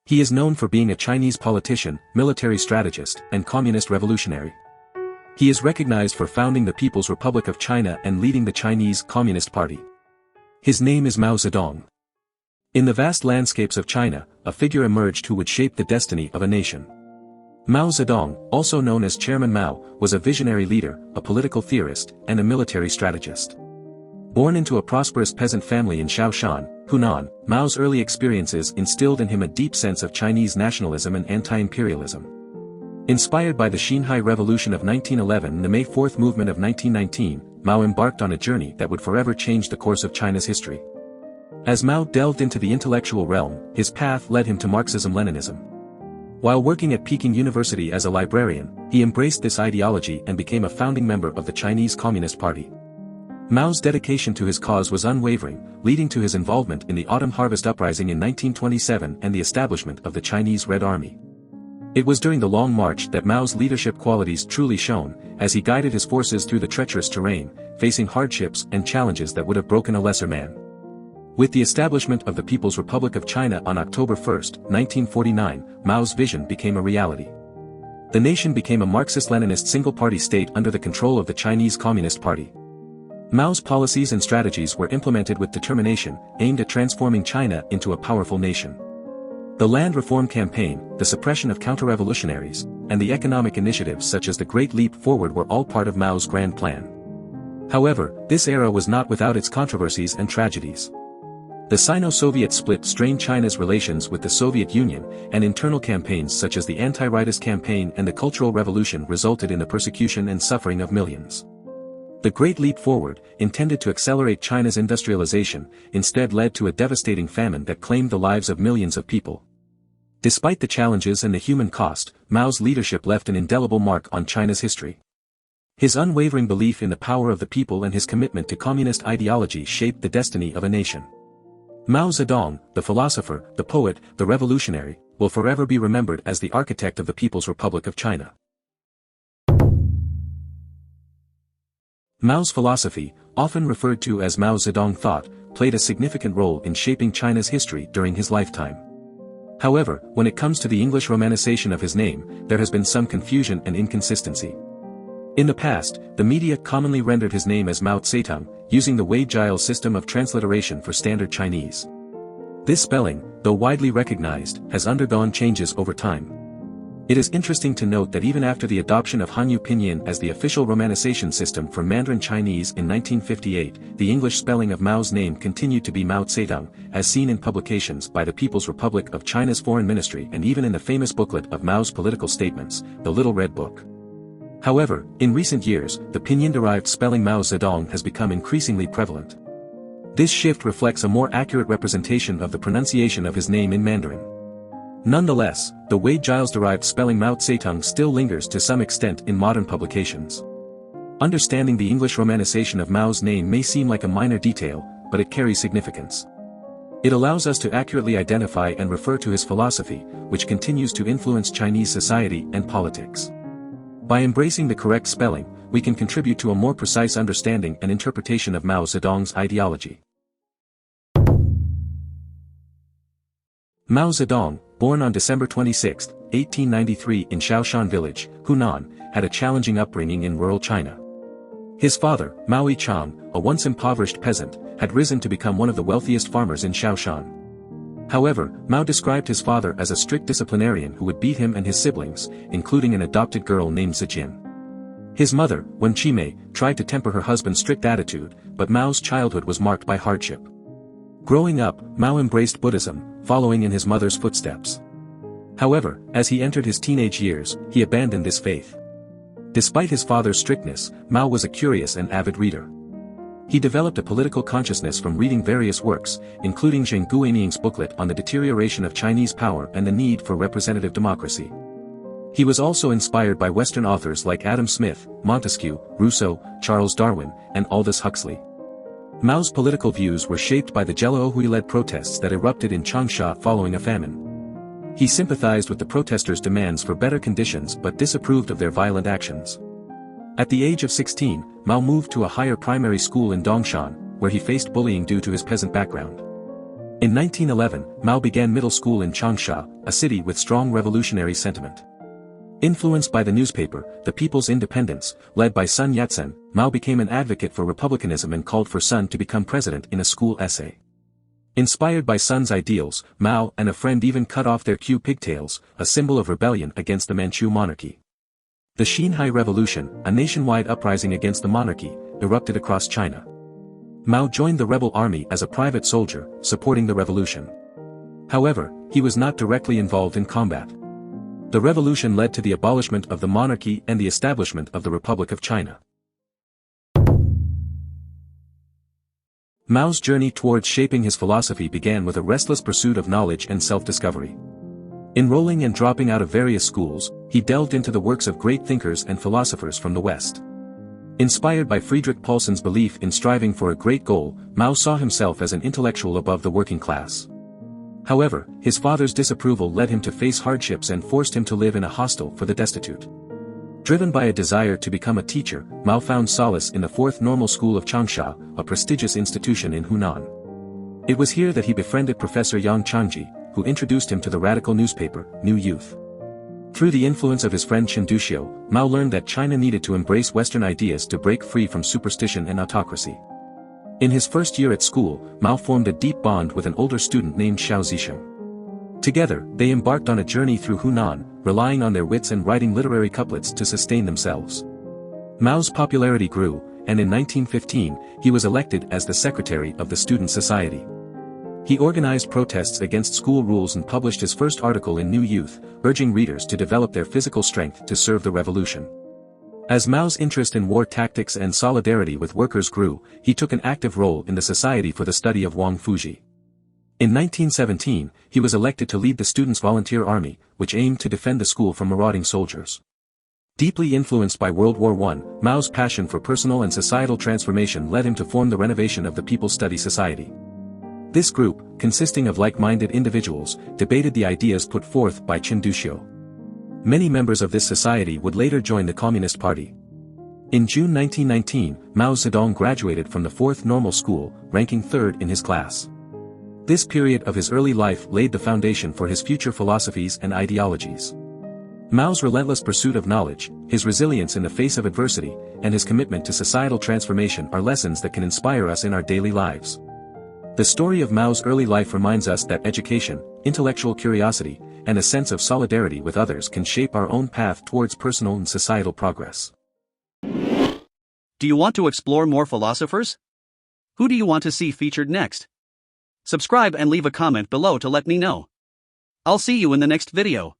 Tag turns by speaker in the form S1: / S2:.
S1: He is known for being a Chinese politician, military strategist, and communist revolutionary. He is recognized for founding the People's Republic of China and leading the Chinese Communist Party. His name is Mao Zedong. In the vast landscapes of China, a figure emerged who would shape the destiny of a nation. Mao Zedong, also known as Chairman Mao, was a visionary leader, a political theorist, and a military strategist. Born into a prosperous peasant family in Shaoshan, Hunan, Mao's early experiences instilled in him a deep sense of Chinese nationalism and anti-imperialism. Inspired by the Xinhai Revolution of 1911 and the May 4th movement of 1919, Mao embarked on a journey that would forever change the course of China's history. As Mao delved into the intellectual realm, his path led him to Marxism-Leninism. While working at Peking University as a librarian, he embraced this ideology and became a founding member of the Chinese Communist Party. Mao's dedication to his cause was unwavering, leading to his involvement in the Autumn Harvest Uprising in 1927 and the establishment of the Chinese Red Army. It was during the Long March that Mao's leadership qualities truly shone, as he guided his forces through the treacherous terrain, facing hardships and challenges that would have broken a lesser man. With the establishment of the People's Republic of China on October 1, 1949, Mao's vision became a reality. The nation became a Marxist-Leninist single-party state under the control of the Chinese Communist Party. Mao's policies and strategies were implemented with determination, aimed at transforming China into a powerful nation. The land reform campaign, the suppression of counter-revolutionaries, and the economic initiatives such as the Great Leap Forward were all part of Mao's grand plan. However, this era was not without its controversies and tragedies. The Sino-Soviet split strained China's relations with the Soviet Union, and internal campaigns such as the Anti-Rightist Campaign and the Cultural Revolution resulted in the persecution and suffering of millions. The Great Leap Forward, intended to accelerate China's industrialization, instead led to a devastating famine that claimed the lives of millions of people. Despite the challenges and the human cost, Mao's leadership left an indelible mark on China's history. His unwavering belief in the power of the people and his commitment to communist ideology shaped the destiny of a nation. Mao Zedong, the philosopher, the poet, the revolutionary, will forever be remembered as the architect of the People's Republic of China. Mao's philosophy, often referred to as Mao Zedong thought, played a significant role in shaping China's history during his lifetime. However, when it comes to the English romanization of his name, there has been some confusion and inconsistency. In the past, the media commonly rendered his name as Mao Zedong, using the Wei-Giles system of transliteration for Standard Chinese. This spelling, though widely recognized, has undergone changes over time. It is interesting to note that even after the adoption of Hanyu Pinyin as the official romanization system for Mandarin Chinese in 1958, the English spelling of Mao's name continued to be Mao Zedong, as seen in publications by the People's Republic of China's Foreign Ministry and even in the famous booklet of Mao's political statements, the Little Red Book. However, in recent years, the Pinyin-derived spelling Mao Zedong has become increasingly prevalent. This shift reflects a more accurate representation of the pronunciation of his name in Mandarin. Nonetheless, the Wei-Giles-derived spelling Mao Zedong still lingers to some extent in modern publications. Understanding the English romanization of Mao's name may seem like a minor detail, but it carries significance. It allows us to accurately identify and refer to his philosophy, which continues to influence Chinese society and politics. By embracing the correct spelling, we can contribute to a more precise understanding and interpretation of Mao Zedong's ideology. Mao Zedong, born on December 26, 1893 in Shaoshan Village, Hunan, had a challenging upbringing in rural China. His father, Mao Yichang, a once impoverished peasant, had risen to become one of the wealthiest farmers in Shaoshan. However, Mao described his father as a strict disciplinarian who would beat him and his siblings, including an adopted girl named Zijin. His mother, Wen Qimei, tried to temper her husband's strict attitude, but Mao's childhood was marked by hardship. Growing up, Mao embraced Buddhism, following in his mother's footsteps. However, as he entered his teenage years, he abandoned this faith. Despite his father's strictness, Mao was a curious and avid reader. He developed a political consciousness from reading various works, including Zheng Guaniying's booklet on the deterioration of Chinese power and the need for representative democracy. He was also inspired by Western authors like Adam Smith, Montesquieu, Rousseau, Charles Darwin, and Aldous Huxley. Mao's political views were shaped by the Zhelou-led protests that erupted in Changsha following a famine. He sympathized with the protesters' demands for better conditions but disapproved of their violent actions. At the age of 16, Mao moved to a higher primary school in Dongshan, where he faced bullying due to his peasant background. In 1911, Mao began middle school in Changsha, a city with strong revolutionary sentiment. Influenced by the newspaper, The People's Independence, led by Sun Yat-sen, Mao became an advocate for republicanism and called for Sun to become president in a school essay. Inspired by Sun's ideals, Mao and a friend even cut off their queue pigtails, a symbol of rebellion against the Manchu monarchy. The Xinhai Revolution, a nationwide uprising against the monarchy, erupted across China. Mao joined the rebel army as a private soldier, supporting the revolution. However, he was not directly involved in combat. The revolution led to the abolishment of the monarchy and the establishment of the Republic of China. Mao's journey towards shaping his philosophy began with a restless pursuit of knowledge and self-discovery. Enrolling and dropping out of various schools, he delved into the works of great thinkers and philosophers from the West. Inspired by Friedrich Paulsen's belief in striving for a great goal, Mao saw himself as an intellectual above the working class. However, his father's disapproval led him to face hardships and forced him to live in a hostel for the destitute. Driven by a desire to become a teacher, Mao found solace in the Fourth Normal School of Changsha, a prestigious institution in Hunan. It was here that he befriended Professor Yang Changji, who introduced him to the radical newspaper, New Youth. Through the influence of his friend Chen Duxiu, Mao learned that China needed to embrace Western ideas to break free from superstition and autocracy. In his first year at school, Mao formed a deep bond with an older student named Xiao Zixing. Together, they embarked on a journey through Hunan, relying on their wits and writing literary couplets to sustain themselves. Mao's popularity grew, and in 1915, he was elected as the secretary of the Student Society. He organized protests against school rules and published his first article in New Youth, urging readers to develop their physical strength to serve the revolution. As Mao's interest in war tactics and solidarity with workers grew, he took an active role in the Society for the Study of Wang Fuji. In 1917, he was elected to lead the Students' Volunteer Army, which aimed to defend the school from marauding soldiers. Deeply influenced by World War I, Mao's passion for personal and societal transformation led him to form the Renovation of the People's Study Society. This group, consisting of like-minded individuals, debated the ideas put forth by Chen Duxiu. Many members of this society would later join the Communist Party. In June 1919, Mao Zedong graduated from the Fourth Normal School, ranking third in his class. This period of his early life laid the foundation for his future philosophies and ideologies. Mao's relentless pursuit of knowledge, his resilience in the face of adversity, and his commitment to societal transformation are lessons that can inspire us in our daily lives. The story of Mao's early life reminds us that education, intellectual curiosity, and a sense of solidarity with others can shape our own path towards personal and societal progress.
S2: Do you want to explore more philosophers? Who do you want to see featured next? Subscribe and leave a comment below to let me know. I'll see you in the next video.